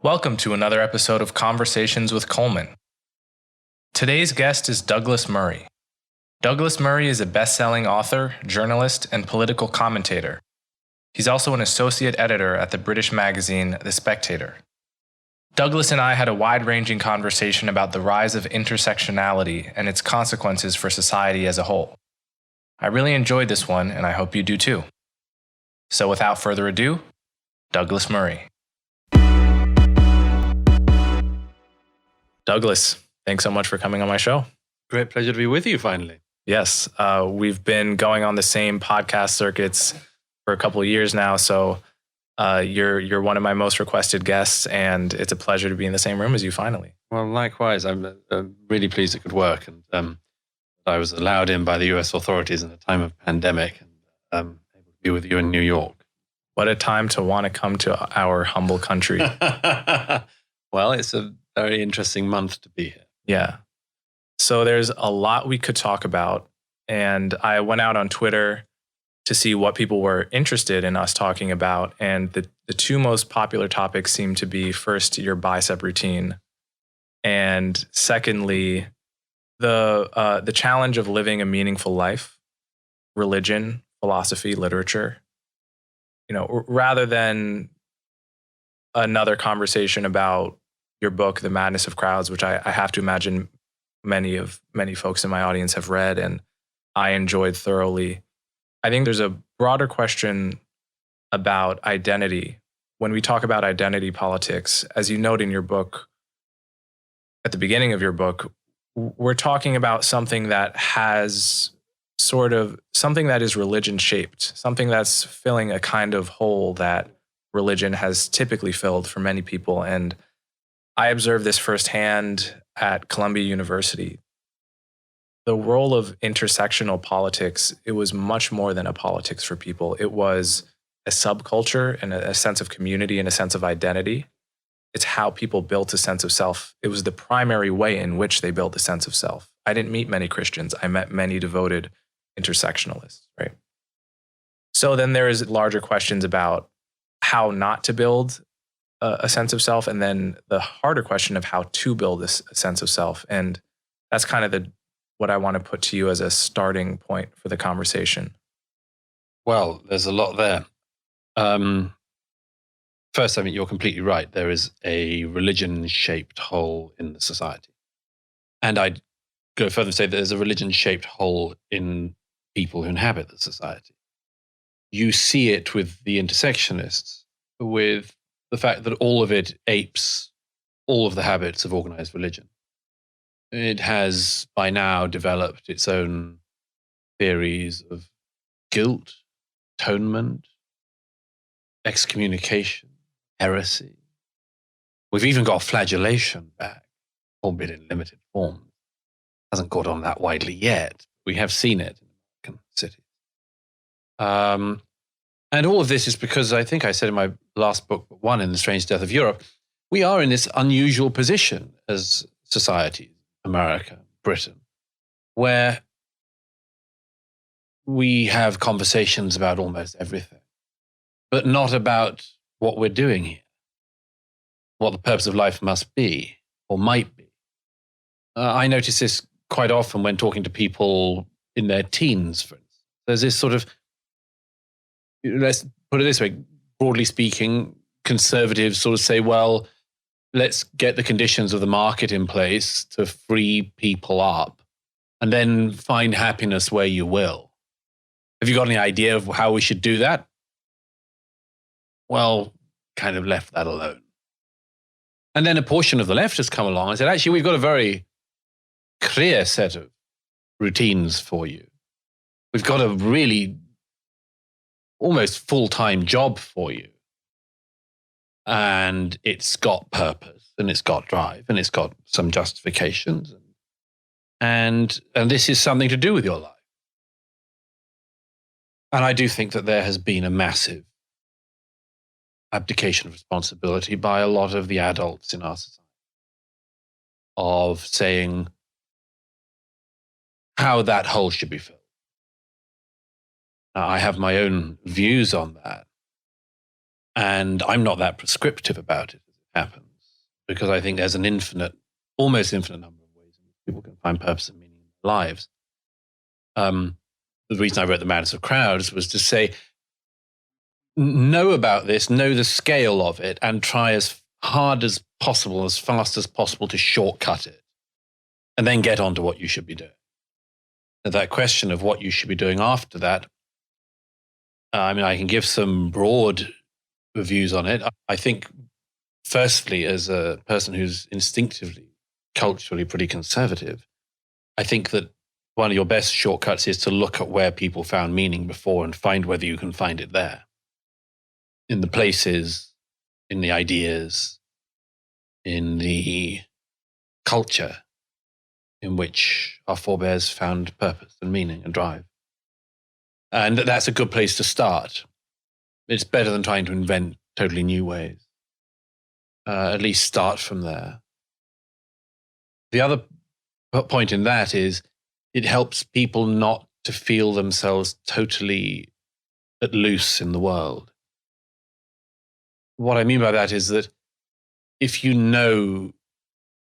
Welcome to another episode of Conversations with Coleman. Today's guest is Douglas Murray. Douglas Murray is a best-selling author, journalist, and political commentator. He's also an associate editor at the British magazine The Spectator. Douglas and I had a wide-ranging conversation about the rise of intersectionality and its consequences for society as a whole. I really enjoyed this one, and I hope you do too. So without further ado, Douglas Murray. Douglas, thanks so much for coming on my show. Great pleasure to be with you finally. Yes, we've been going on the same podcast circuits for a couple of years now, so you're one of my most requested guests, and it's a pleasure to be in the same room as you finally. Well, likewise. I'm really pleased it could work, and I was allowed in by the US authorities in a time of pandemic, and able to be with you in New York. What a time to want to come to our humble country. Well, it's a very interesting month to be here. Yeah. So there's a lot we could talk about, and I went out on Twitter to see what people were interested in us talking about, and the two most popular topics seem to be, first, your bicep routine, and secondly, the challenge of living a meaningful life, religion, philosophy, literature. You know, rather than another conversation about your book, The Madness of Crowds, which I have to imagine many folks in my audience have read and I enjoyed thoroughly. I think there's a broader question about identity. When we talk about identity politics, as you note in your book, at the beginning of your book, we're talking about something that has something that is religion shaped, something that's filling a kind of hole that religion has typically filled for many people. And I observed this firsthand at Columbia University. The role of intersectional politics, it was much more than a politics for people. It was a subculture and a sense of community and a sense of identity. It's how people built a sense of self. It was the primary way in which they built a sense of self. I didn't meet many Christians. I met many devoted intersectionalists, right? So then there is larger questions about how not to build a sense of self, and then the harder question of how to build this sense of self. And that's kind of what I want to put to you as a starting point for the conversation. Well, there's a lot there. First, I mean, you're completely right. There is a religion-shaped hole in the society. And I'd go further and say there's a religion-shaped hole in people who inhabit the society. You see it with the intersectionists, with the fact that all of it apes all of the habits of organized religion. It has by now developed its own theories of guilt, atonement, excommunication, heresy. We've even got flagellation back, albeit in limited form. Hasn't caught on that widely yet. We have seen it in American cities. And all of this is because I think I said in my last book, but one, in The Strange Death of Europe, we are in this unusual position as societies, America, Britain, where we have conversations about almost everything, but not about what we're doing here, what the purpose of life must be or might be. I notice this quite often when talking to people in their teens, for instance. There's this sort of, let's put it this way, broadly speaking, conservatives sort of say, well, let's get the conditions of the market in place to free people up and then find happiness where you will. Have you got any idea of how we should do that? Well, kind of left that alone. And then a portion of the left has come along and said, actually, we've got a very clear set of routines for you. We've got a really almost full-time job for you. And it's got purpose and it's got drive and it's got some justifications. And this is something to do with your life. And I do think that there has been a massive abdication of responsibility by a lot of the adults in our society of saying how that hole should be filled. Now, I have my own views on that, and I'm not that prescriptive about it as it happens. because I think there's an almost infinite number of ways in which people can find purpose and meaning in their lives. The reason I wrote The Madness of Crowds was to say, know about this, know the scale of it, and try as hard as possible, as fast as possible to shortcut it, and then get on to what you should be doing. And that question of what you should be doing after that, I can give some broad views on it. I think, firstly, as a person who's instinctively, culturally pretty conservative, I think that one of your best shortcuts is to look at where people found meaning before and find whether you can find it there. In the places, in the ideas, in the culture in which our forebears found purpose and meaning and drive. And that's a good place to start. It's better than trying to invent totally new ways. At least start from there. The other point in that is it helps people not to feel themselves totally at loose in the world. What I mean by that is that if you know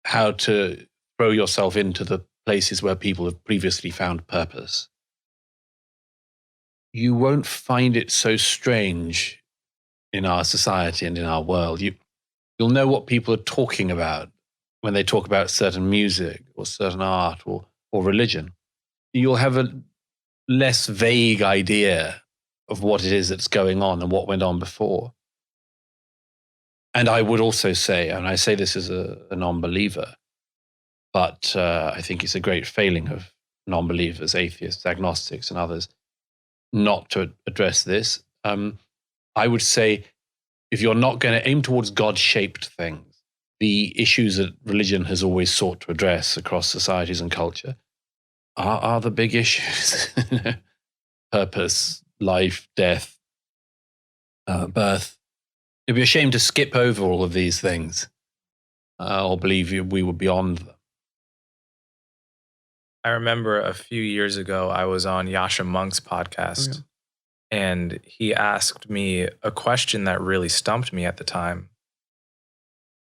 how to throw yourself into the places where people have previously found purpose, you won't find it so strange in our society and in our world. You'll know what people are talking about when they talk about certain music or certain art or religion. You'll have a less vague idea of what it is that's going on and what went on before. And I would also say, and I say this as a non-believer, but I think it's a great failing of non-believers, atheists, agnostics, and others, not to address this. I would say, if you're not going to aim towards God-shaped things, the issues that religion has always sought to address across societies and culture are the big issues. Purpose, life, death, birth. It'd be a shame to skip over all of these things or believe we were beyond them. I remember a few years ago, I was on Yasha Monk's podcast, and he asked me a question that really stumped me at the time,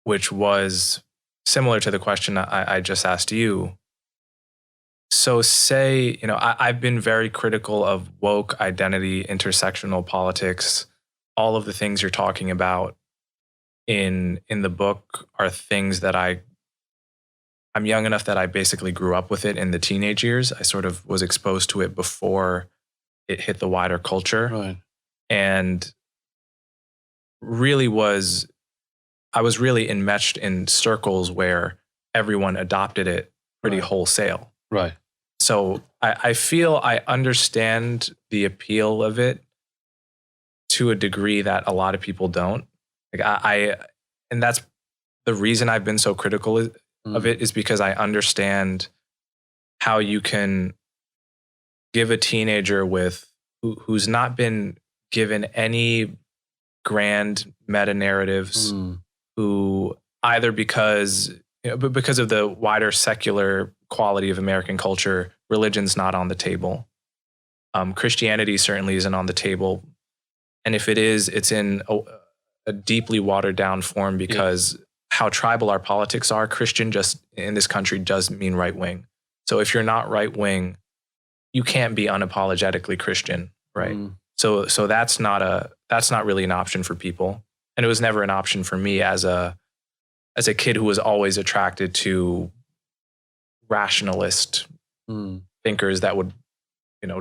which was similar to the question I just asked you. So say, I've been very critical of woke identity, intersectional politics. All of the things you're talking about in the book are things that I'm young enough that I basically grew up with it in the teenage years. I sort of was exposed to it before it hit the wider culture. Right. And I was really enmeshed in circles where everyone adopted it pretty wholesale. Right. So I feel I understand the appeal of it to a degree that a lot of people don't. And that's the reason I've been so critical of it, is because I understand how you can give a teenager who's not been given any grand meta narratives, who either because of the wider secular quality of American culture, religion's not on the table. Christianity certainly isn't on the table. And if it is, it's in a deeply watered down form because how tribal our politics are. Christian just in this country does mean right wing. So if you're not right wing, you can't be unapologetically Christian, right? So that's not really an option for people. And it was never an option for me as a kid who was always attracted to rationalist thinkers that would,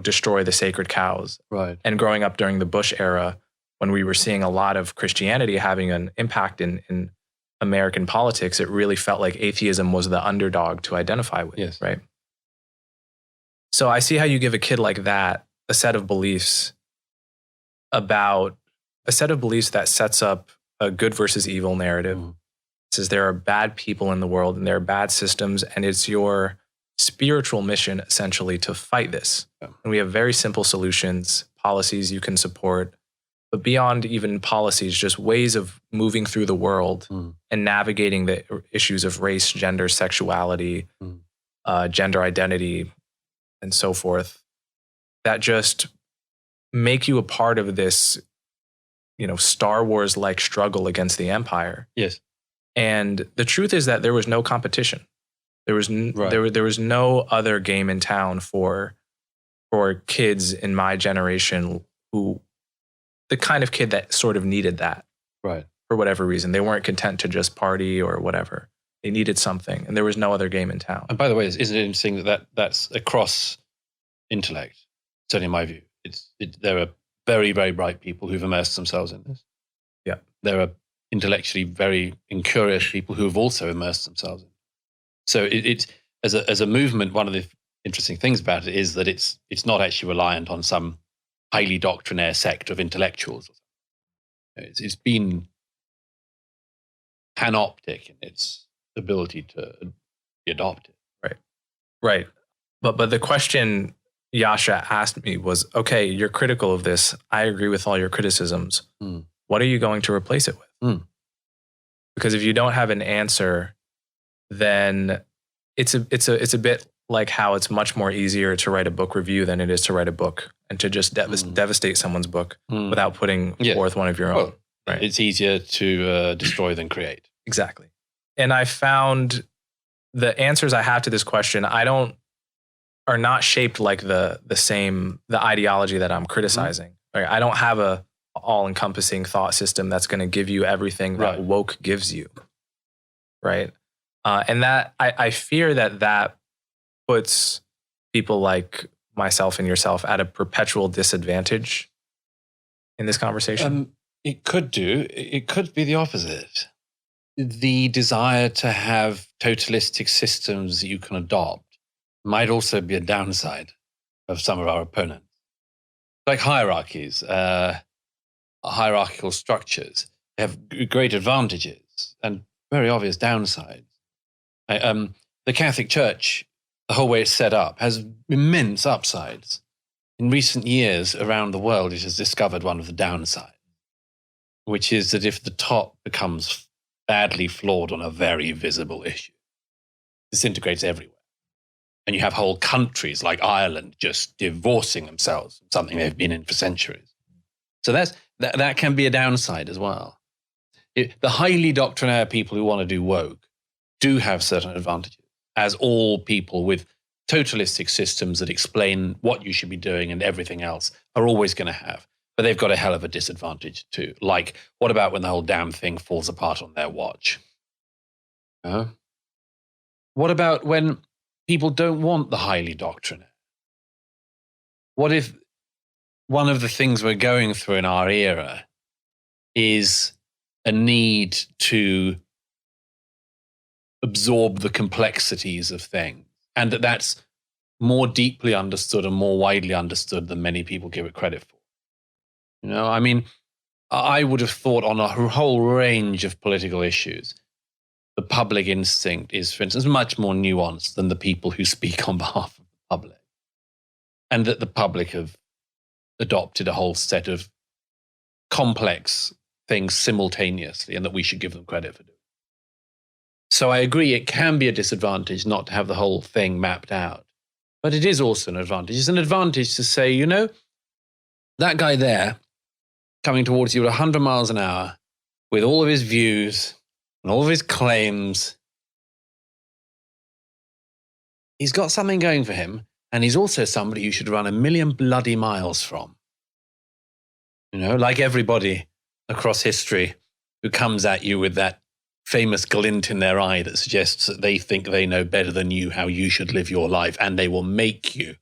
destroy the sacred cows. Right. And growing up during the Bush era, when we were seeing a lot of Christianity having an impact in American politics, it really felt like atheism was the underdog to identify with. Yes. Right. So I see how you give a kid like that a set of beliefs that sets up a good versus evil narrative. It says there are bad people in the world and there are bad systems, and it's your spiritual mission essentially to fight this. And we have very simple solutions, policies you can support, but beyond even policies, just ways of moving through the world and navigating the issues of race, gender, sexuality, gender identity, and so forth, that just make you a part of this, Star Wars-like struggle against the Empire. Yes. And the truth is that there was no competition. There was there was no other game in town for kids in my generation who, the kind of kid that sort of needed that. Right. For whatever reason. They weren't content to just party or whatever. They needed something, and there was no other game in town. And by the way, isn't it interesting that's across intellect? Certainly in my view. There are very, very bright people who've immersed themselves in this. Yeah. There are intellectually very incurious people who have also immersed themselves in it. So it's as a movement, one of the interesting things about it is that it's not actually reliant on some highly doctrinaire sect of intellectuals. It's been panoptic in its ability to be adopted. Right. But the question Yascha asked me was, okay, you're critical of this. I agree with all your criticisms. What are you going to replace it with? Because if you don't have an answer, then it's a bit like how it's much more easier to write a book review than it is to write a book and to just devastate someone's book without putting forth one of your own. Well, right. It's easier to destroy than create. Exactly. And I found the answers I have to this question, are not shaped like the ideology that I'm criticizing. Like, I don't have a all-encompassing thought system that's going to give you everything that woke gives you. Right. And that I fear that puts people like myself and yourself at a perpetual disadvantage in this conversation. It could do. It could be the opposite. The desire to have totalistic systems that you can adopt might also be a downside of some of our opponents. Like hierarchies, hierarchical structures have great advantages and very obvious downsides. The Catholic Church, the whole way it's set up, has immense upsides. In recent years around the world, it has discovered one of the downsides, which is that if the top becomes badly flawed on a very visible issue, it disintegrates everywhere. And you have whole countries like Ireland just divorcing themselves from something they've been in for centuries. So that can be a downside as well. The highly doctrinaire people who want to do woke do have certain advantages, as all people with totalistic systems that explain what you should be doing and everything else are always going to have. But they've got a hell of a disadvantage too. Like, what about when the whole damn thing falls apart on their watch? What about when people don't want the highly doctrinaire? What if one of the things we're going through in our era is a need to absorb the complexities of things, and that's more deeply understood and more widely understood than many people give it credit for? You know, I mean, I would have thought on a whole range of political issues, the public instinct is, for instance, much more nuanced than the people who speak on behalf of the public. And that the public have adopted a whole set of complex things simultaneously, and that we should give them credit for doing. So I agree, it can be a disadvantage not to have the whole thing mapped out. But it is also an advantage. It's an advantage to say, you know, that guy there coming towards you at 100 miles an hour with all of his views and all of his claims, he's got something going for him, and he's also somebody you should run 1,000,000 bloody miles from. You know, like everybody across history who comes at you with that famous glint in their eye that suggests that they think they know better than you how you should live your life, and they will make you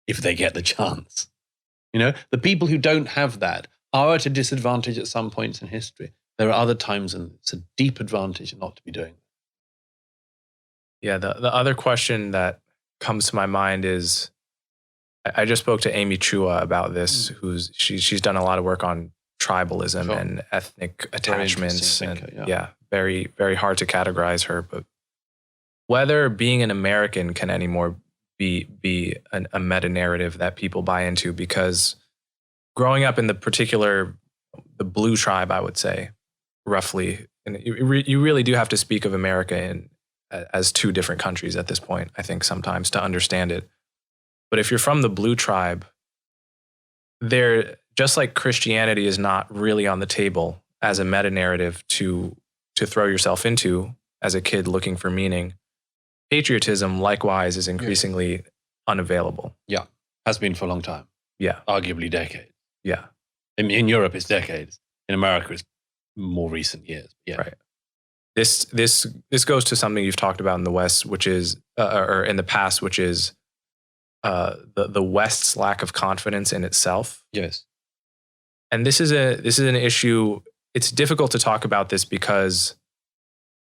if they get the chance. You know, the people who don't have that are at a disadvantage at some points in history. There are other times, and it's a deep advantage not to be doing that. Yeah, the other question that comes to my mind is, I just spoke to Amy Chua about this, she's done a lot of work on tribalism and ethnic attachments. Very, very hard to categorize her. But whether being an American can anymore be a meta narrative that people buy into, because growing up in the blue tribe, I would say, roughly, and you really do have to speak of America as two different countries at this point, I think, sometimes, to understand it. But if you're from the blue tribe, just like Christianity is not really on the table as a meta narrative to to throw yourself into as a kid looking for meaning. Patriotism, likewise, is increasingly unavailable. Yeah, has been for a long time. Yeah. Arguably decades. Yeah. In Europe, it's decades. In America, it's more recent years. Yeah. Right. This goes to something you've talked about in the West, which is, or in the past, which is the West's lack of confidence in itself. Yes. And this is an issue. It's difficult to talk about this because,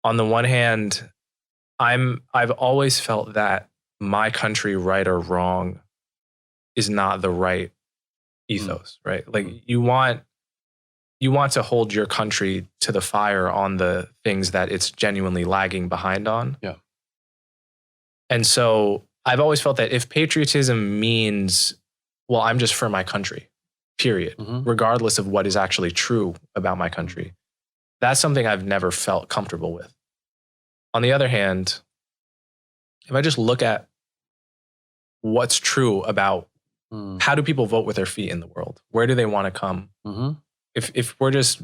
on the one hand, I've always felt that my country, right or wrong, is not the right ethos, right? Like you want to hold your country to the fire on the things that it's genuinely lagging behind on. Yeah. And so I've always felt that if patriotism means, well, I'm just for my country, period, regardless of what is actually true about my country, that's something I've never felt comfortable with. On the other hand, if I just look at what's true about how do people vote with their feet in the world, where do they want to come? If we're just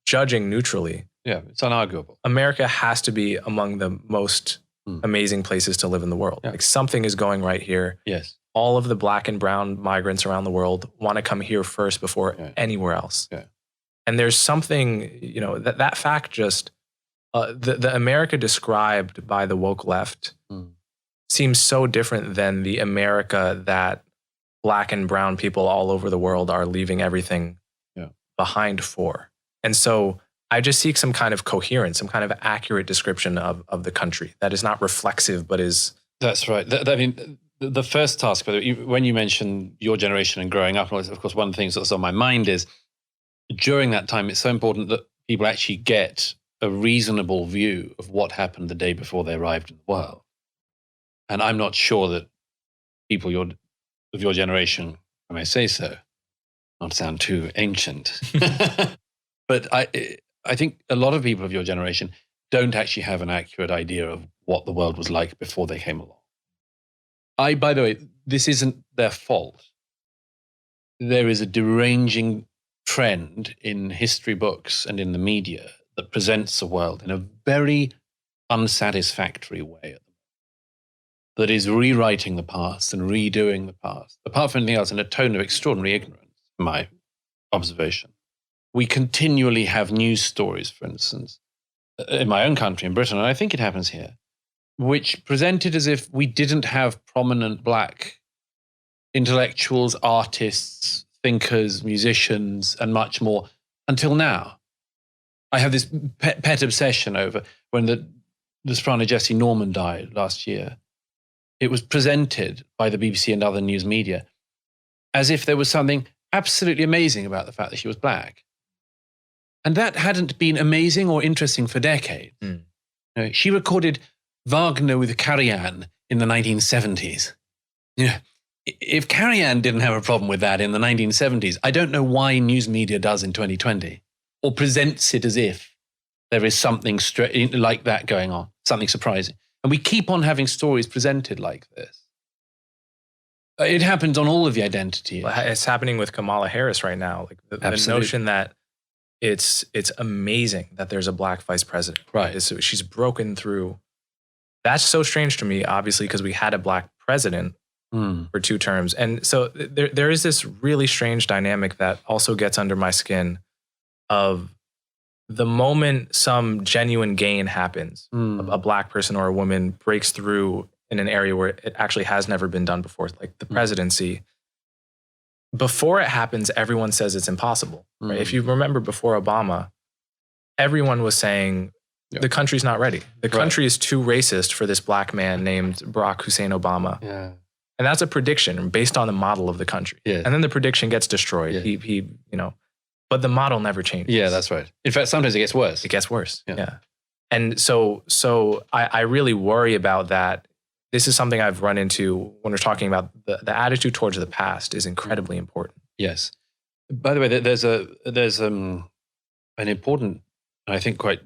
judging neutrally, yeah, it's unarguable. America has to be among the most amazing places to live in the world. Yeah. Like something is going right here. Yes. All of the Black and brown migrants around the world want to come here first before anywhere else. Yeah. And there's something, that fact just, the America described by the woke left seems so different than the America that Black and brown people all over the world are leaving everything behind for. And so I just seek some kind of coherence, some kind of accurate description of the country that is not reflexive, but is... That's right. I mean, the first task, when you mention your generation and growing up, of course, one of the things that's on my mind is during that time, it's so important that people actually get a reasonable view of what happened the day before they arrived in the world. And I'm not sure that people of your generation, I may say so, not sound too ancient, but I think a lot of people of your generation don't actually have an accurate idea of what the world was like before they came along. By the way, this isn't their fault. There is a deranging trend in history books and in the media that presents the world in a very unsatisfactory way at the moment, that is rewriting the past and redoing the past, apart from anything else, in a tone of extraordinary ignorance, my observation. We continually have news stories, for instance, in my own country, in Britain, and I think it happens here, which presented as if we didn't have prominent Black intellectuals, artists, thinkers, musicians, and much more until now. I have this pet obsession over when the soprano Jessie Norman died last year. It was presented by the BBC and other news media as if there was something absolutely amazing about the fact that she was Black. And that hadn't been amazing or interesting for decades. She recorded Wagner with Karajan in the 1970s. If Karajan didn't have a problem with that in the 1970s, I don't know why news media does in 2020, or presents it as if there is something like that going on, something surprising. And we keep on having stories presented like this. It happens on all of the identity. It's happening with Kamala Harris right now. Like the notion that it's amazing that there's a Black vice president. Right. She's broken through. That's so strange to me, obviously, because we had a Black president for 2 terms. And so there is this really strange dynamic that also gets under my skin of the moment some genuine gain happens, a Black person or a woman breaks through in an area where it actually has never been done before, like the presidency. Before it happens, everyone says it's impossible. Right? If you remember before Obama, everyone was saying the country's not ready. The country is too racist for this Black man named Barack Hussein Obama. Yeah. And that's a prediction based on the model of the country. Yes. And then the prediction gets destroyed. Yeah. But the model never changes. Yeah, that's right. In fact, sometimes it gets worse. It gets worse. Yeah. And so I really worry about that. This is something I've run into when we're talking about the attitude towards the past is incredibly important. Yes. By the way, there's an important, I think, quite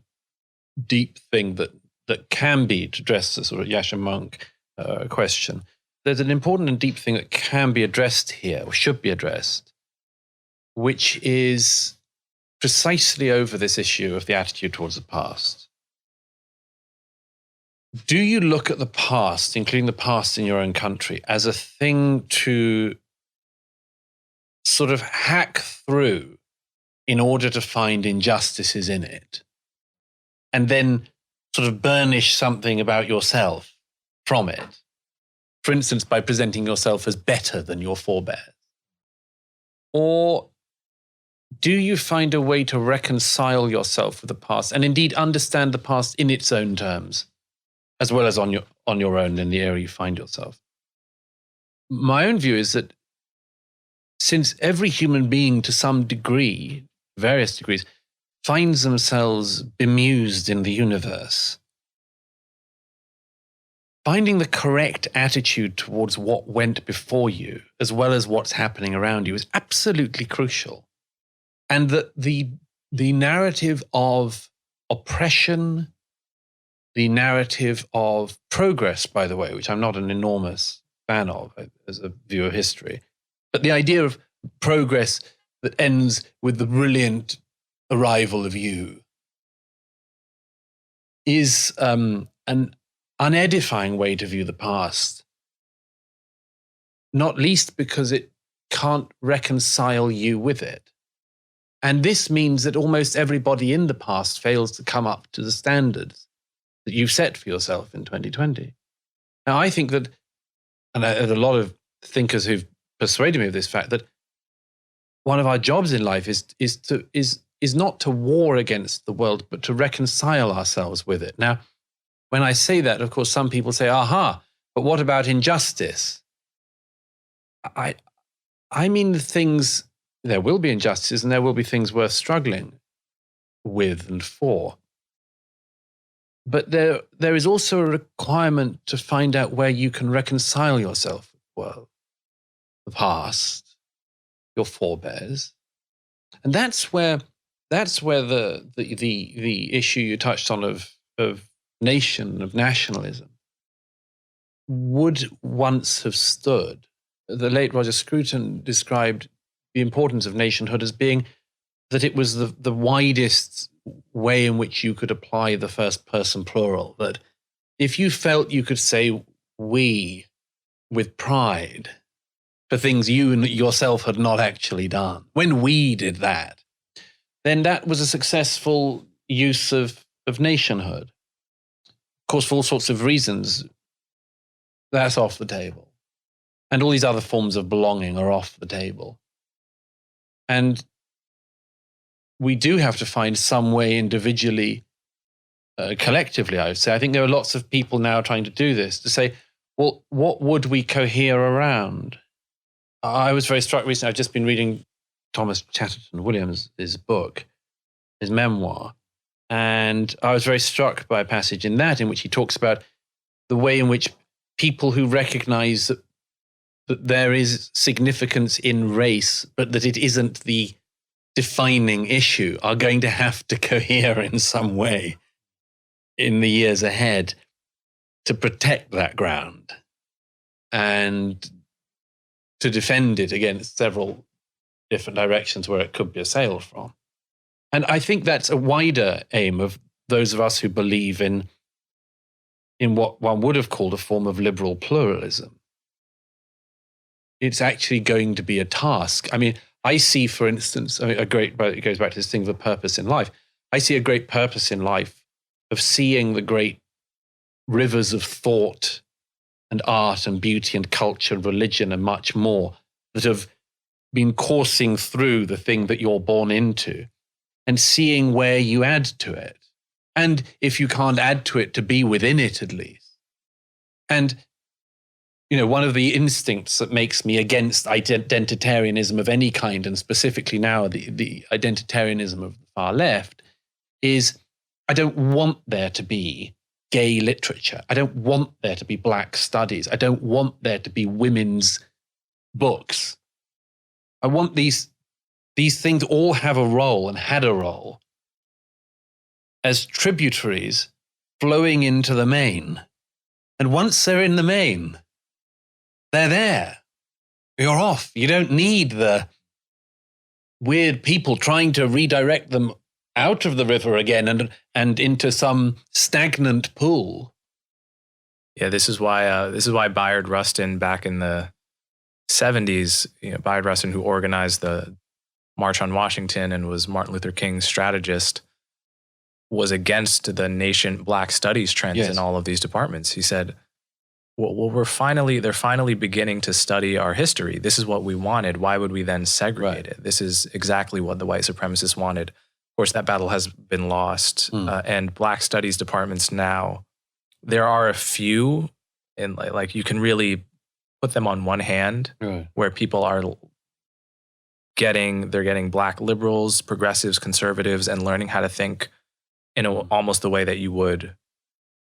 deep thing that can be, to address the sort of Yascha Mounk question. There's an important and deep thing that can be addressed here, or should be addressed, which is precisely over this issue of the attitude towards the past. do you look at the past, including the past in your own country, as a thing to sort of hack through in order to find injustices in it, and then sort of burnish something about yourself from it? For instance, by presenting yourself as better than your forebears. Or do you find a way to reconcile yourself with the past and indeed understand the past in its own terms, as well as on your own in the area you find yourself? My own view is that since every human being to some degree, various degrees, finds themselves bemused in the universe, finding the correct attitude towards what went before you, as well as what's happening around you, is absolutely crucial. And that the narrative of oppression, the narrative of progress, by the way, which I'm not an enormous fan of as a view of history, but the idea of progress that ends with the brilliant arrival of you is an unedifying way to view the past, not least because it can't reconcile you with it. And this means that almost everybody in the past fails to come up to the standards that you've set for yourself in 2020. Now, I think that, and I had a lot of thinkers who've persuaded me of this fact, that one of our jobs in life is not to war against the world, but to reconcile ourselves with it. Now, when I say that, of course, some people say, aha, but what about injustice? I mean the things, there will be injustices and there will be things worth struggling with and for. But there is also a requirement to find out where you can reconcile yourself with the world, the past, your forebears. And that's where the issue you touched on of nation, of nationalism, would once have stood. The late Roger Scruton described the importance of nationhood as being that it was the widest way in which you could apply the first person plural, that if you felt you could say we with pride for things you yourself had not actually done, when we did that, then that was a successful use of nationhood. Of course, for all sorts of reasons, that's off the table. And all these other forms of belonging are off the table. And we do have to find some way individually, collectively, I would say. I think there are lots of people now trying to do this, to say, well, what would we cohere around? I was very struck recently. I've just been reading Thomas Chatterton Williams' book, his memoir. And I was very struck by a passage in that in which he talks about the way in which people who recognize that there is significance in race, but that it isn't the defining issue, are going to have to cohere in some way in the years ahead to protect that ground and to defend it against several different directions where it could be assailed from. And I think that's a wider aim of those of us who believe in what one would have called a form of liberal pluralism. It's actually going to be a task. I mean, I see, for instance, it goes back to this thing of a purpose in life. I see a great purpose in life of seeing the great rivers of thought and art and beauty and culture and religion and much more that have been coursing through the thing that you're born into, and seeing where you add to it. And if you can't add to it, to be within it at least. And, you know, one of the instincts that makes me against identitarianism of any kind, and specifically now the identitarianism of the far left, is I don't want there to be gay literature. I don't want there to be black studies. I don't want there to be women's books. I want these things all have a role and had a role as tributaries flowing into the main. And once they're in the main, they're there. You're off. You don't need the weird people trying to redirect them out of the river again and into some stagnant pool. Yeah, this is why Bayard Rustin back in the 70s, Bayard Rustin, who organized the March on Washington and was Martin Luther King's strategist, was against the nascent Black studies trends in all of these departments. He said, well, they're finally beginning to study our history. This is what we wanted. Why would we then segregate it? This is exactly what the white supremacists wanted. Of course, that battle has been lost. And Black studies departments now, there are a few, and like you can really put them on one hand, where people are getting Black liberals, progressives, conservatives, and learning how to think in almost the way that you would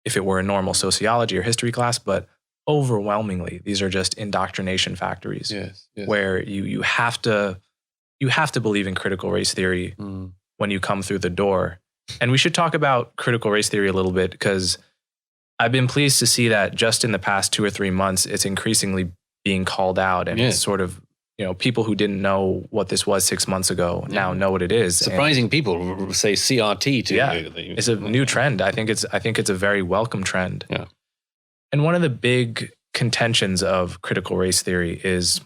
if it were a normal sociology or history class. But overwhelmingly, these are just indoctrination factories where you have to believe in critical race theory when you come through the door. And we should talk about critical race theory a little bit, because I've been pleased to see that just in the past 2 or 3 months, it's increasingly being called out, and it's sort of, people who didn't know what this was 6 months ago now know what it is. Surprising people say CRT too. It's a new trend. I think it's a very welcome trend. Yeah. And one of the big contentions of critical race theory is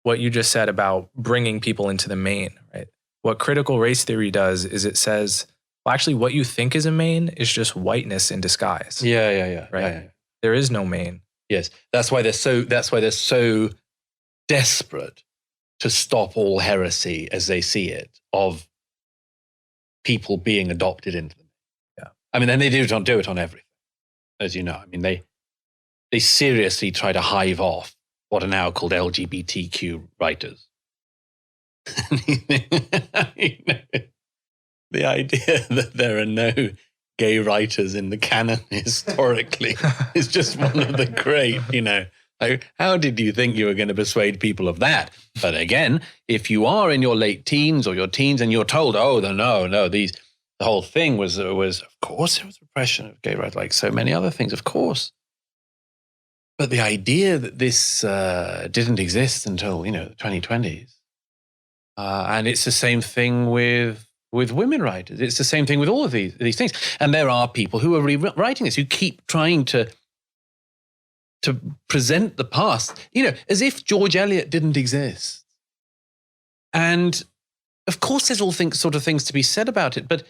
what you just said about bringing people into the main, right? What critical race theory does is it says, well, actually what you think is a main is just whiteness in disguise. Yeah. Right? Yeah. There is no main. Yes. That's why they're so desperate to stop all heresy as they see it of people being adopted into them. Yeah. I mean, then they do it on everything, as you know. I mean, they seriously try to hive off what are now called LGBTQ writers. The idea that there are no gay writers in the canon historically is just one of the great, like, how did you think you were going to persuade people of that? But again, if you are in your late teens or your teens and you're told, the whole thing was of course there was repression of gay rights, like so many other things, of course. But the idea that this didn't exist until, the 2020s, and it's the same thing with women writers. It's the same thing with all of these things. And there are people who are rewriting this, who keep trying to present the past, as if George Eliot didn't exist. And of course, there's all sort of things to be said about it. But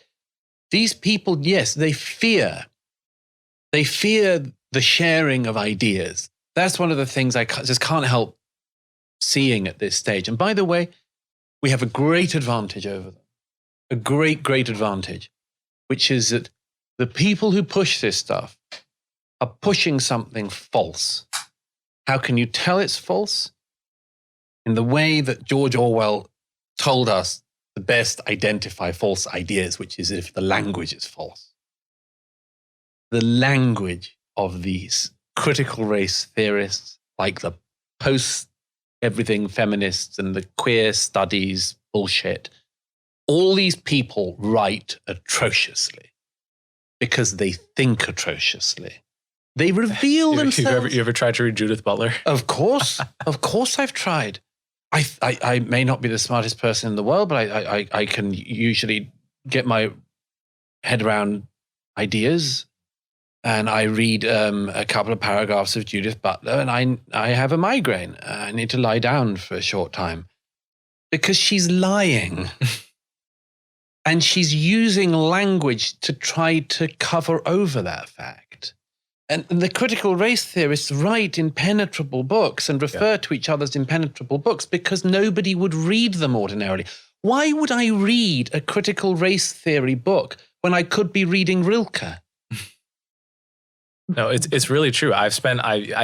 these people, yes, they fear the sharing of ideas. That's one of the things I just can't help seeing at this stage. And by the way, we have a great advantage over them, a great, great advantage, which is that the people who push this stuff are pushing something false. How can you tell it's false? In the way that George Orwell told us to best identify false ideas, which is if the language is false. The language of these critical race theorists, like the post-everything feminists and the queer studies bullshit, all these people write atrociously because they think atrociously. They reveal themselves. You ever tried to read Judith Butler? Of course I've tried. I may not be the smartest person in the world, but I can usually get my head around ideas. And I read a couple of paragraphs of Judith Butler, and I have a migraine. I need to lie down for a short time because she's lying. And she's using language to try to cover over that fact. And the critical race theorists write impenetrable books and refer to each other as impenetrable books because nobody would read them ordinarily. Why would I read a critical race theory book when I could be reading Rilke? No, it's really true. I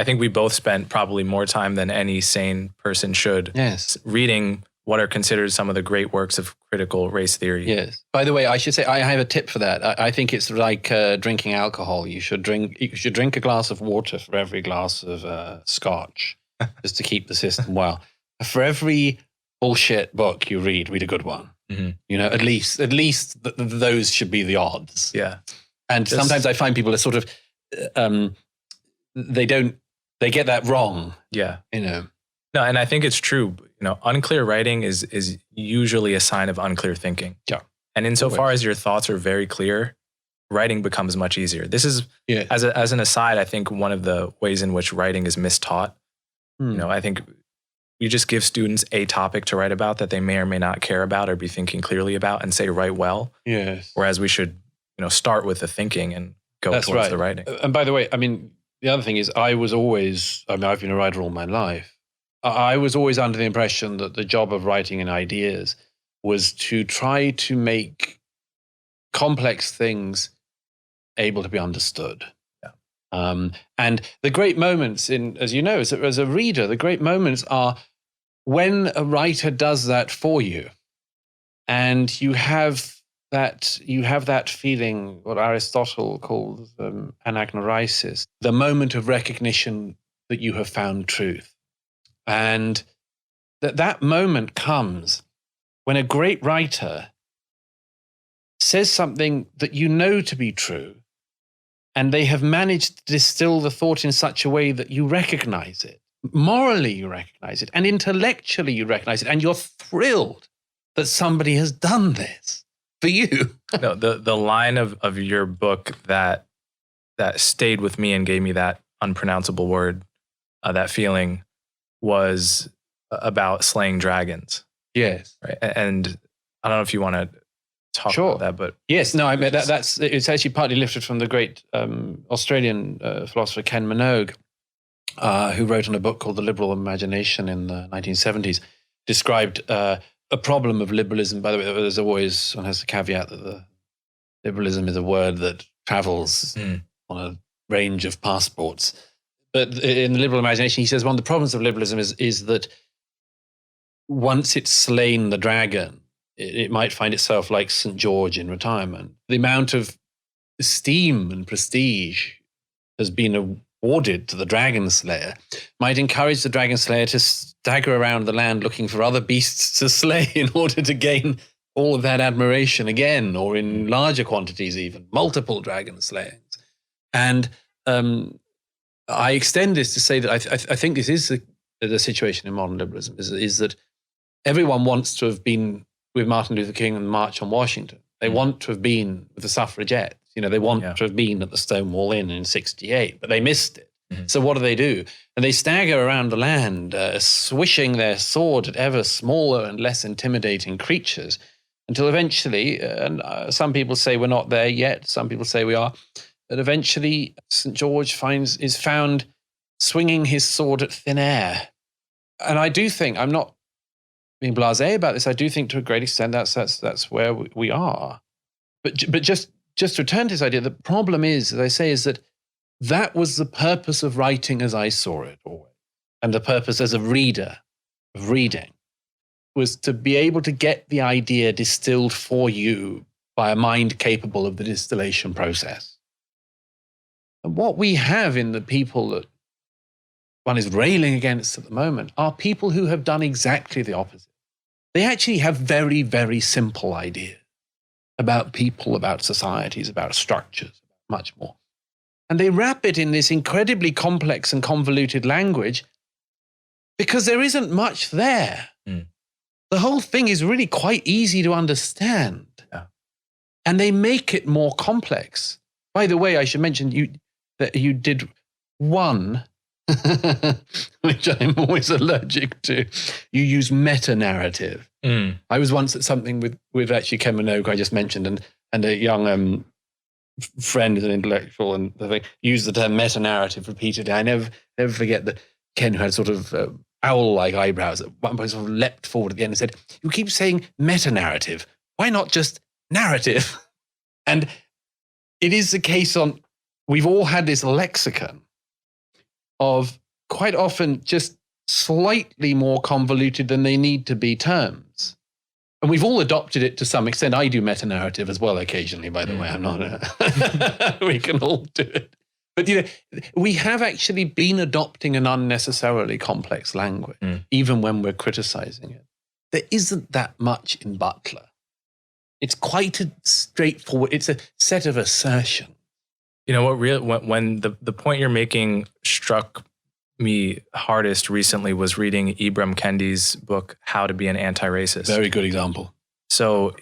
think we both spent probably more time than any sane person should reading what are considered some of the great works of critical race theory. Yes. By the way, I should say I have a tip for that. I think it's like drinking alcohol. You should drink a glass of water for every glass of scotch, just to keep the system well. For every bullshit book you read a good one. Mm-hmm. At least those should be the odds. Yeah. And sometimes I find people are sort of they get that wrong. Yeah. No, and I think it's true. Unclear writing is usually a sign of unclear thinking. Yeah. And insofar as your thoughts are very clear, writing becomes much easier. This is, Yeah. as an aside, I think one of the ways in which writing is mistaught. You know, I think you just give students a topic to write about that they may or may not care about or be thinking clearly about, and say write well. Yes. Whereas we should, start with the thinking and go That's towards right. the writing. And by the way, I mean, the other thing is I've been a writer all my life. I was always under the impression that the job of writing in ideas was to try to make complex things able to be understood. And the great moments as you know, as a reader, the great moments are when a writer does that for you, and you have that feeling, what Aristotle calls anagnorisis, the moment of recognition that you have found truth. And that moment comes when a great writer says something that you know to be true, and they have managed to distill the thought in such a way that you recognize it. Morally, you recognize it, and intellectually, you recognize it, and you're thrilled that somebody has done this for you. No, the line of your book that stayed with me and gave me that unpronounceable word, that feeling, was about slaying dragons. Yes. Right. And I don't know if you want to talk about that, but yes, no, I mean it's actually partly lifted from the great Australian philosopher Ken Minogue, who wrote on a book called The Liberal Imagination in the 1970s, described a problem of liberalism. By the way, there's always, one has to caveat that the liberalism is a word that travels on a range of passports. But in The Liberal Imagination, he says one of the problems of liberalism is that once it's slain the dragon, it might find itself like St. George in retirement. The amount of esteem and prestige has been awarded to the dragon slayer might encourage the dragon slayer to stagger around the land looking for other beasts to slay in order to gain all of that admiration again, or in larger quantities even, multiple dragon slayings. And I extend this to say that I think this is the situation in modern liberalism, is that everyone wants to have been with Martin Luther King and the March on Washington. They want to have been with the suffragettes. They want to have been at the Stonewall Inn in 1968, but they missed it. So what do? And they stagger around the land, swishing their sword at ever smaller and less intimidating creatures, until eventually, and some people say we're not there yet, some people say we are, but eventually St. George is found swinging his sword at thin air. And I do think, I'm not being blasé about this, I do think to a great extent that's where we are. But just to return to this idea, the problem is, as I say, is that was the purpose of writing as I saw it always. And the purpose as a reader of reading was to be able to get the idea distilled for you by a mind capable of the distillation process. And what we have in the people that one is railing against at the moment are people who have done exactly the opposite. They actually have very, very simple ideas about people, about societies, about structures, much more. And they wrap it in this incredibly complex and convoluted language because there isn't much there. The whole thing is really quite easy to understand. Yeah. And they make it more complex. By the way, I should mention that you did one, which I'm always allergic to. You use meta-narrative. I was once at something with actually Ken Minogue, I just mentioned, and a young friend is an intellectual, and the thing used the term meta-narrative repeatedly. I never forget that Ken, who had sort of owl-like eyebrows, at one point sort of leapt forward at the end and said, "You keep saying meta-narrative. Why not just narrative?" And it is the case we've all had this lexicon of quite often just slightly more convoluted than they need to be terms. And we've all adopted it to some extent. I do meta-narrative as well occasionally, by the way. I'm not we can all do it. But we have actually been adopting an unnecessarily complex language, even when we're criticizing it. There isn't that much in Butler. It's quite a straightforward, it's a set of assertions. You know what? When the point you're making struck me hardest recently was reading Ibram Kendi's book, How to Be an Anti-Racist. Very good example. So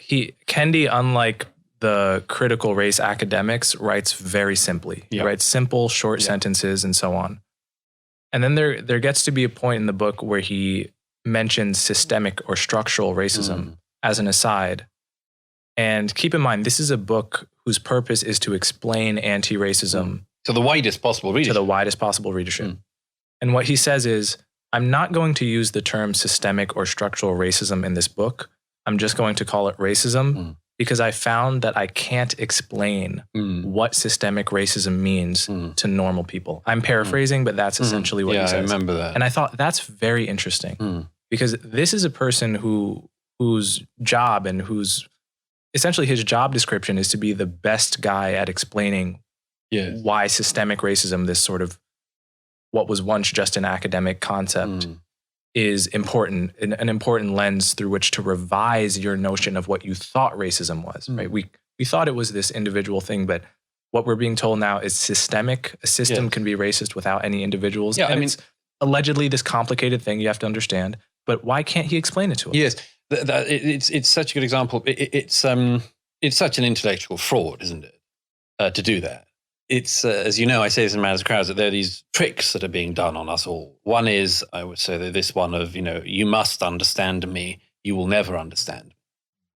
Kendi, unlike the critical race academics, writes very simply. He writes simple, short sentences and so on. And then there gets to be a point in the book where he mentions systemic or structural racism as an aside. And keep in mind, this is a book whose purpose is to explain anti-racism to the widest possible readership. And what he says is, I'm not going to use the term systemic or structural racism in this book. I'm just going to call it racism because I found that I can't explain what systemic racism means to normal people. I'm paraphrasing, but that's essentially what he says. I remember that. And I thought that's very interesting because this is a person whose job and whose essentially his job description is to be the best guy at explaining why systemic racism, this sort of what was once just an academic concept, is important, an important lens through which to revise your notion of what you thought racism was, right? We thought it was this individual thing, but what we're being told now is systemic. A system can be racist without any individuals. Yeah, and it's allegedly this complicated thing you have to understand, but why can't he explain it to us? Yes, it's such a good example. It's such an intellectual fraud, isn't it, to do that? It's, as you know, I say this in Matters of Crowds, that there are these tricks that are being done on us all. One is, I would say, this one of, you must understand me, you will never understand me.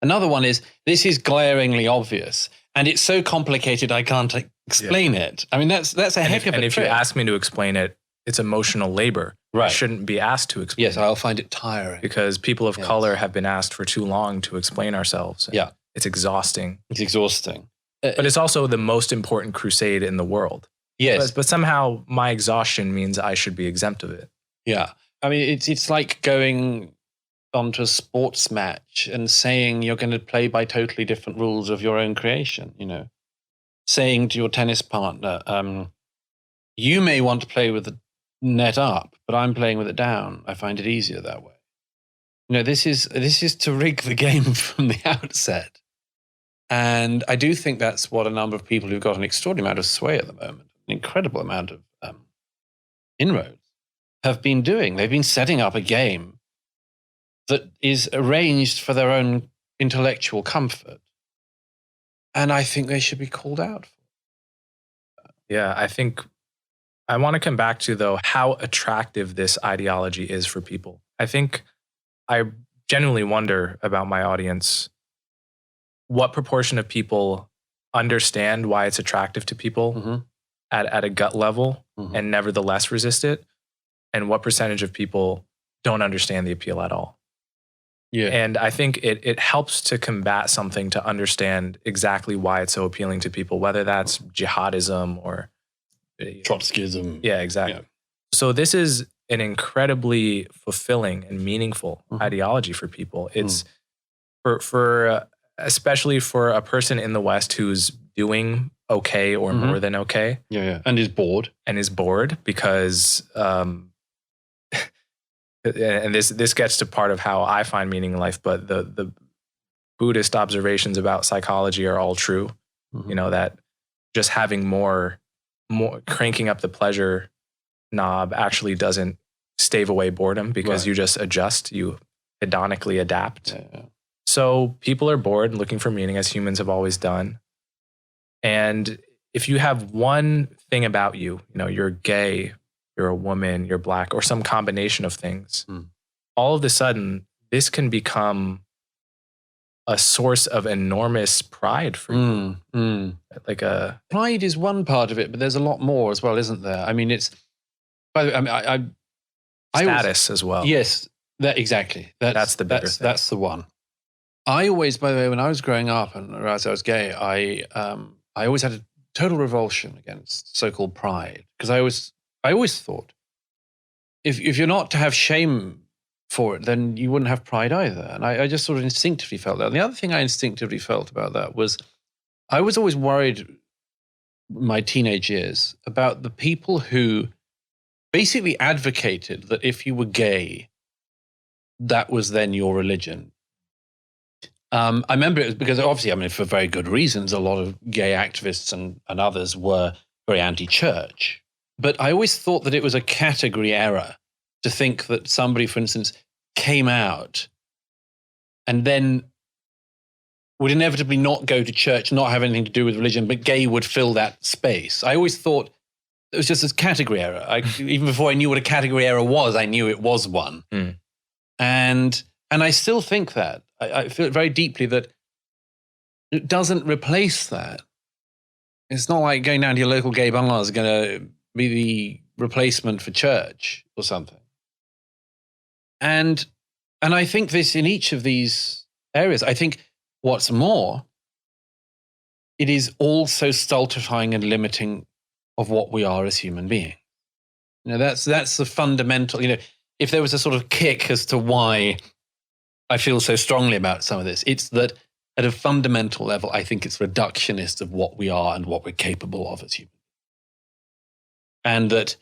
Another one is, this is glaringly obvious, and it's so complicated I can't explain it. I mean, that's a heck of a trick. And if you ask me to explain it, it's emotional labor. Right. I shouldn't be asked to explain Yes, I'll find it tiring. because people of color have been asked for too long to explain ourselves. Yeah. It's exhausting. It's exhausting. But it's also the most important crusade in the world. Yes. But somehow my exhaustion means I should be exempt of it. Yeah. I mean, it's like going onto a sports match and saying you're going to play by totally different rules of your own creation, Saying to your tennis partner, you may want to play with the net up, but I'm playing with it down. I find it easier that way. This is to rig the game from the outset. And I do think that's what a number of people who've got an extraordinary amount of sway at the moment, an incredible amount of inroads, have been doing. They've been setting up a game that is arranged for their own intellectual comfort. And I think they should be called out for it. Yeah, I think I want to come back to, though, how attractive this ideology is for people. I think I genuinely wonder about my audience, what proportion of people understand why it's attractive to people at a gut level and nevertheless resist it, and what percentage of people don't understand the appeal at all. Yeah. And I think it helps to combat something to understand exactly why it's so appealing to people, whether that's jihadism or Trotskyism. Yeah, exactly. Yeah. So this is an incredibly fulfilling and meaningful ideology for people. It's for especially for a person in the West who's doing okay or more than okay. Yeah. And is bored because and this gets to part of how I find meaning in life, but the Buddhist observations about psychology are all true. That just having more cranking up the pleasure knob actually doesn't stave away boredom because you just adjust, you hedonically adapt. Yeah. So people are bored and looking for meaning, as humans have always done. And if you have one thing about you, you're gay, you're a woman, you're black, or some combination of things, all of a sudden, this can become a source of enormous pride for you. Pride is one part of it, but there's a lot more as well, isn't there? I mean, it's, by the way, status as well. Yes, exactly. That's the bigger thing. That's the one. I always, by the way, when I was growing up and as I was gay, I always had a total revulsion against so-called pride, because I always thought if you're not to have shame for it, then you wouldn't have pride either. And I just sort of instinctively felt that. And the other thing I instinctively felt about that was I was always worried in my teenage years about the people who basically advocated that if you were gay, that was then your religion. I remember it was because obviously, for very good reasons, a lot of gay activists and others were very anti-church. But I always thought that it was a category error to think that somebody, for instance, came out and then would inevitably not go to church, not have anything to do with religion, but gay would fill that space. I always thought it was just a category error. Even before I knew what a category error was, I knew it was one. Mm. And I still think that. I feel it very deeply that it doesn't replace that. It's not like going down to your local gay bar is going to be the replacement for church or something. And I think this in each of these areas. I think what's more, it is also stultifying and limiting of what we are as human beings. That's the fundamental, if there was a sort of kick as to why I feel so strongly about some of this, it's that at a fundamental level, I think it's reductionist of what we are and what we're capable of as humans. And that,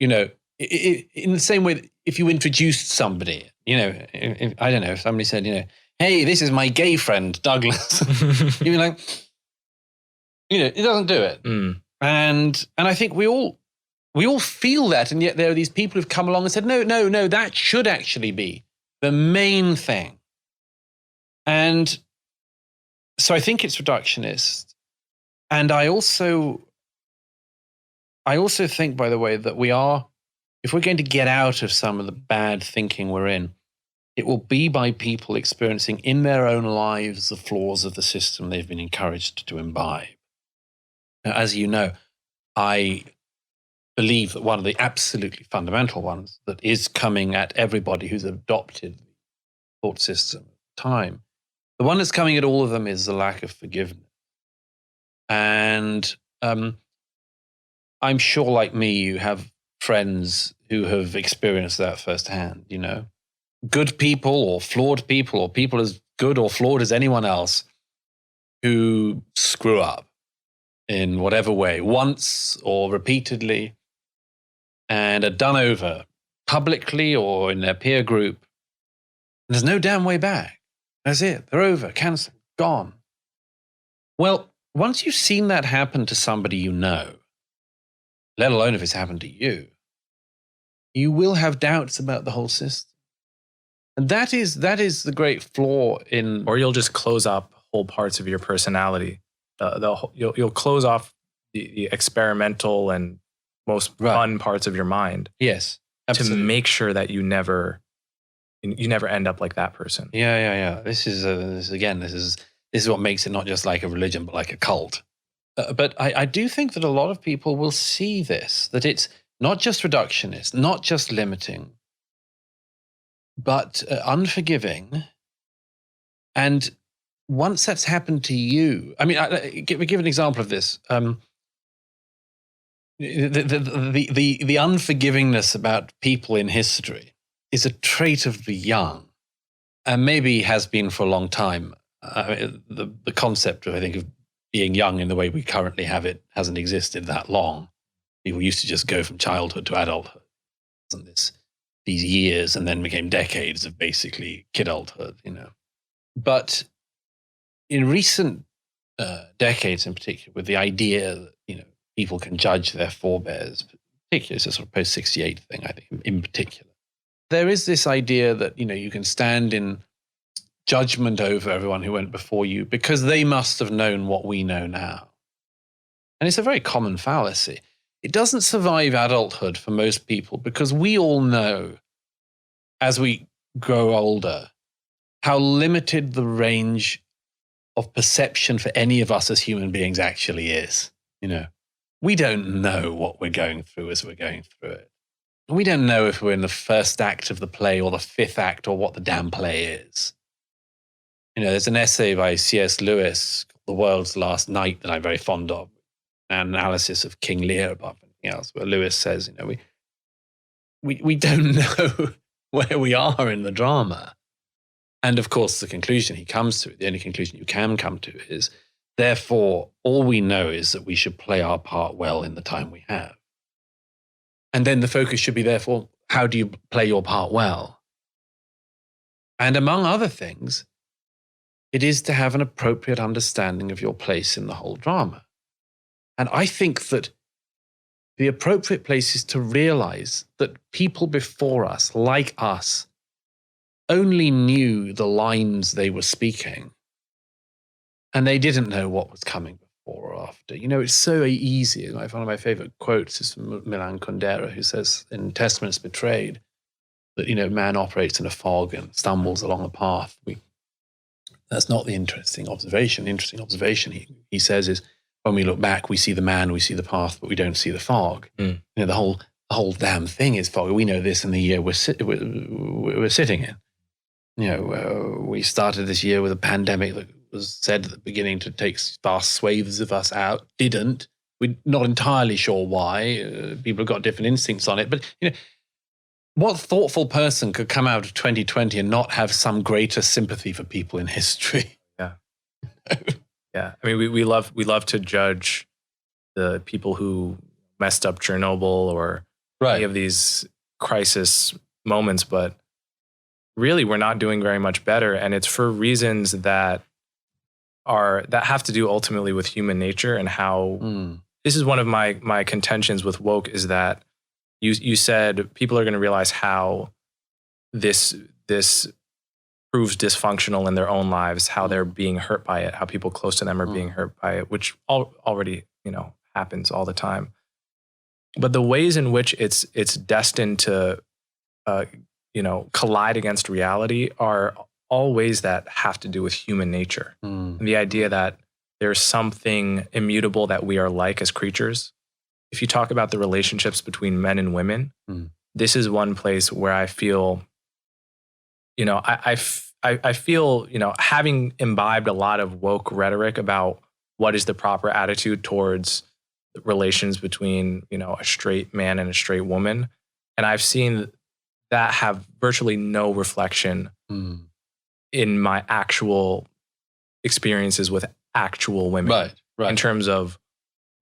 in the same way, that if you introduced somebody, I don't know, if somebody said, hey, this is my gay friend, Douglas, you'd be like, it doesn't do it. Mm. And I think we all feel that, and yet there are these people who've come along and said, no, that should actually be the main thing. And so I think it's reductionist. And I also think, by the way, that if we're going to get out of some of the bad thinking we're in, it will be by people experiencing in their own lives the flaws of the system they've been encouraged to imbibe. Now, as you know, I believe that one of the absolutely fundamental ones that is coming at everybody who's adopted the thought system at the time, the one that's coming at all of them is the lack of forgiveness. And I'm sure, like me, you have friends who have experienced that firsthand, Good people or people as good or flawed as anyone else who screw up in whatever way, once or repeatedly, and are done over publicly or in their peer group. And there's no damn way back. That's it. They're over, cancelled, gone. Well, once you've seen that happen to somebody you know, let alone if it's happened to you, you will have doubts about the whole system. And that is the great flaw in... Or you'll just close up whole parts of your personality. You'll close off the experimental and most fun parts of your mind. Yes, absolutely. To make sure that you never end up like that person. Yeah. This is what makes it not just like a religion, but like a cult. But I do think that a lot of people will see this, that it's not just reductionist, not just limiting, but unforgiving. And once that's happened to you, I mean, give an example of this. The unforgivingness about people in history is a trait of the young, and maybe has been for a long time. The concept of, I think, of being young in the way we currently have it hasn't existed that long. People used to just go from childhood to adulthood. Wasn't this these years and then became decades of basically kidulthood, But in recent decades in particular, with the idea that, people can judge their forebears, particularly it's a sort of post-68 thing, I think, in particular. There is this idea that, you can stand in judgment over everyone who went before you because they must have known what we know now. And it's a very common fallacy. It doesn't survive adulthood for most people because we all know, as we grow older, how limited the range of perception for any of us as human beings actually is. We don't know what we're going through as we're going through it. We don't know if we're in the first act of the play or the fifth act or what the damn play is. There's an essay by C.S. Lewis, The World's Last Night, that I'm very fond of, an analysis of King Lear above anything else, where Lewis says, we don't know where we are in the drama. And of course, the conclusion he comes to, the only conclusion you can come to is, therefore, all we know is that we should play our part well in the time we have. And then the focus should be, therefore, how do you play your part well? And among other things, it is to have an appropriate understanding of your place in the whole drama. And I think that the appropriate place is to realize that people before us, like us, only knew the lines they were speaking And they didn't know what was coming before or after. It's so easy. Like one of my favorite quotes is from Milan Kundera, who says in Testaments Betrayed that, man operates in a fog and stumbles along a path. That's not the interesting observation. The interesting observation, he says, is when we look back, we see the man, we see the path, but we don't see the fog. The whole damn thing is fog. We know this in the year we're sitting in. We started this year with a pandemic that was said at the beginning to take vast swathes of us out. Didn't. We're not entirely sure why. People have got different instincts on it. But, what thoughtful person could come out of 2020 and not have some greater sympathy for people in history? Yeah. Yeah. I mean, we love to judge the people who messed up Chernobyl or any of these crisis moments, but really we're not doing very much better. And it's for reasons that have to do ultimately with human nature and how this is one of my contentions with woke is that you said people are going to realize how this proves dysfunctional in their own lives, how they're being hurt by it, how people close to them are being hurt by it, which already, happens all the time. But the ways in which it's destined to, collide against reality are all ways that have to do with human nature. And the idea that there's something immutable that we are like as creatures. If you talk about the relationships between men and women, this is one place where I feel, I feel, having imbibed a lot of woke rhetoric about what is the proper attitude towards relations between, a straight man and a straight woman. And I've seen that have virtually no reflection in my actual experiences with actual women. Right. In terms of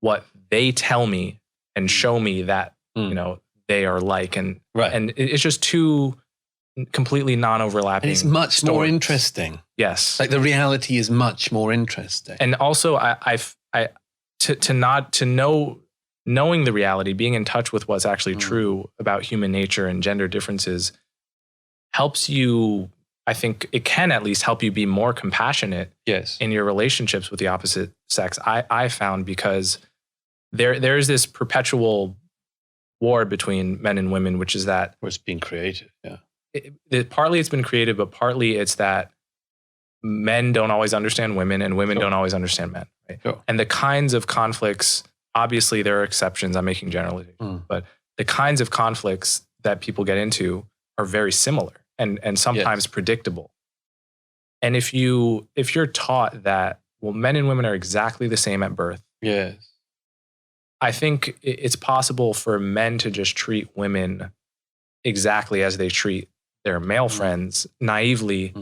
what they tell me and show me that, they are like. And it's just two completely non-overlapping. And it's much stories. more interesting. Yes. Like the reality is much more interesting. And also knowing the reality, being in touch with what's actually true about human nature and gender differences helps you, I think it can at least help you be more compassionate in your relationships with the opposite sex. I found because there's this perpetual war between men and women, which is that it's being created. Yeah. Partly it's been created, but partly it's that men don't always understand women and women don't always understand men. Right? Sure. And the kinds of conflicts, obviously there are exceptions, I'm making generalizations, but the kinds of conflicts that people get into are very similar and sometimes predictable. And if you're taught that, well, men and women are exactly the same at birth. Yes. I think it's possible for men to just treat women exactly as they treat their male friends, naively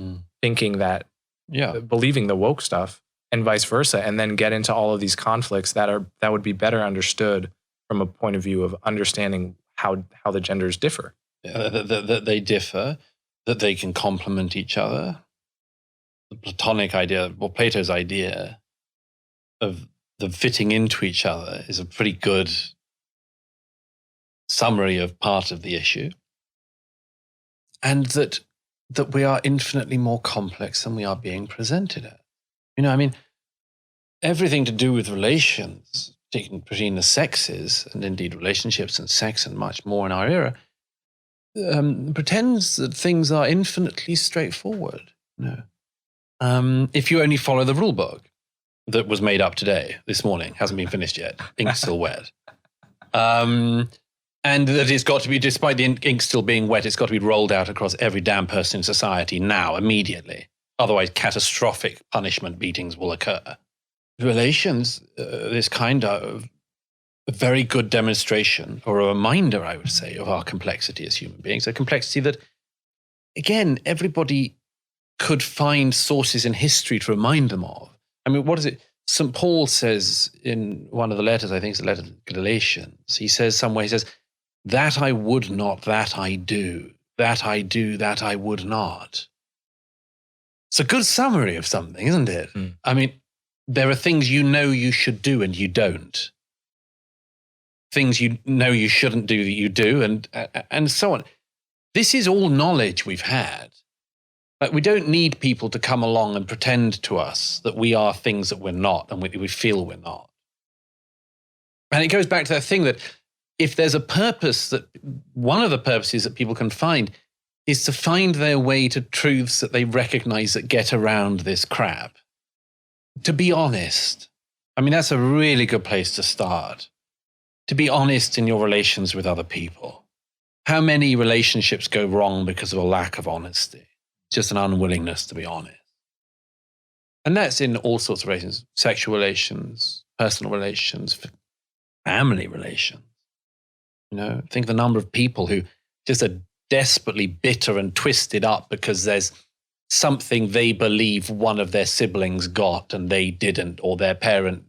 thinking that, believing the woke stuff, and vice versa, and then get into all of these conflicts that would be better understood from a point of view of understanding how the genders differ. That they differ, that they can complement each other. The Platonic idea, or Plato's idea of them fitting into each other is a pretty good summary of part of the issue. And that we are infinitely more complex than we are being presented as. Everything to do with relations between the sexes, and indeed relationships and sex and much more in our era, pretends that things are infinitely straightforward. If you only follow the rule book that was made up this morning, hasn't been finished yet, ink's still wet. And that it's got to be, despite the ink still being wet, it's got to be rolled out across every damn person in society now, immediately. Otherwise, catastrophic punishment beatings will occur. Relations, this kind of a very good demonstration, or a reminder, I would say, of our complexity as human beings. A complexity that, again, everybody could find sources in history to remind them of. What is it? St. Paul says in one of the letters, I think it's the letter to Galatians, he says somewhere, he says, that I would not, that I do. That I do, that I would not. It's a good summary of something, isn't it? There are things you should do and you don't. Things you shouldn't do that you do, and so on. This is all knowledge we've had Like, we don't need people to come along and pretend to us that we are things that we're not and we feel we're not. And it goes back to that thing that if there's a purpose, that one of the purposes that people can find is to find their way to truths that they recognize that get around this crap. To be honest. I mean, that's a really good place to start. To be honest in your relations with other people. How many relationships go wrong because of a lack of honesty? Just an unwillingness to be honest. And that's in all sorts of relations, sexual relations, personal relations, family relations. You know, think of the number of people who just are desperately bitter and twisted up because there's something they believe one of their siblings got and they didn't, or their parent.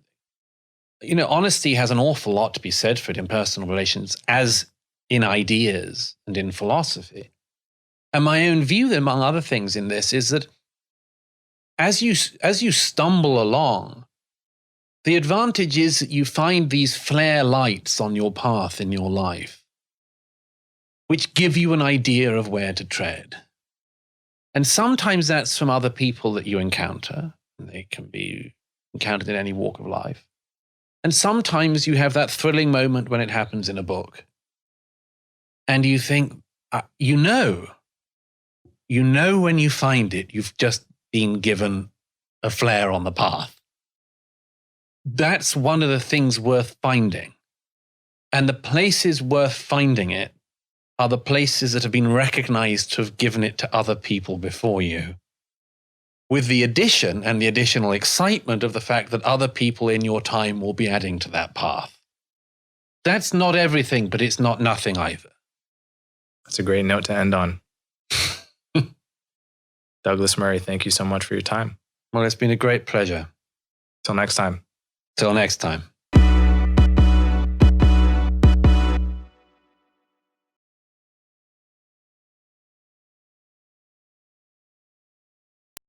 You know, honesty has an awful lot to be said for it in personal relations, as in ideas and in philosophy. And my own view, among other things in this, is that as you stumble along, the advantage is that you find these flare lights on your path in your life, which give you an idea of where to tread. And sometimes that's from other people that you encounter. They can be encountered in any walk of life. And sometimes you have that thrilling moment when it happens in a book. And you think, you know when you find it, you've just been given a flare on the path. That's one of the things worth finding. And the places worth finding it are the places that have been recognized to have given it to other people before you. With the addition and the additional excitement of the fact that other people in your time will be adding to that path. That's not everything, but it's not nothing either. That's a great note to end on. Douglas Murray, thank you so much for your time. Well, it's been a great pleasure. Till next time. Till next time.